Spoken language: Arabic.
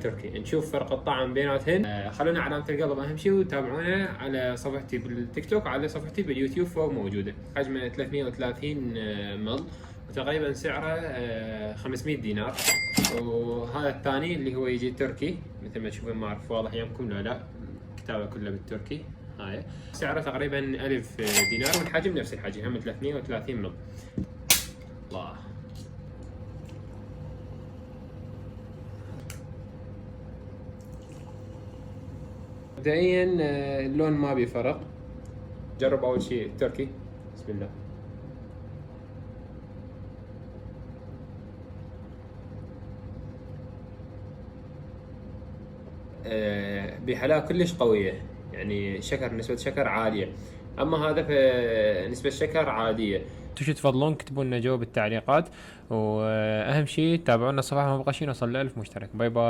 تركي. نشوف فرق الطعم بيناتهن. خلونا علامة القلب أهم شيء، وتابعونا على صفحتي بالتيك توك وعلى صفحتي باليوتيوب فوق موجودة. حجمه 330 مل، وتقريبا سعره 500 دينار. وهذا الثاني اللي هو يجي تركي مثل ما تشوفون، ما أعرف واضح يمكم لو لا، كتابة كلها بالتركي. هاي سعره تقريبا 1000 دينار، والحجم نفس الحجم هم 330 مل. الله. مبدئيا اللون ما بي فرق. جرب اول شيء التركي، بسم الله. بحلاوة كلش قوية، يعني نسبة شكر عالية. اما هذا فنسبة شكر عادية. شو تفضلون اكتبوا لنا جوا بالتعليقات، واهم شيء تابعونا الصفحة، ما بقى شيء نوصل ل 1000 مشترك. باي باي.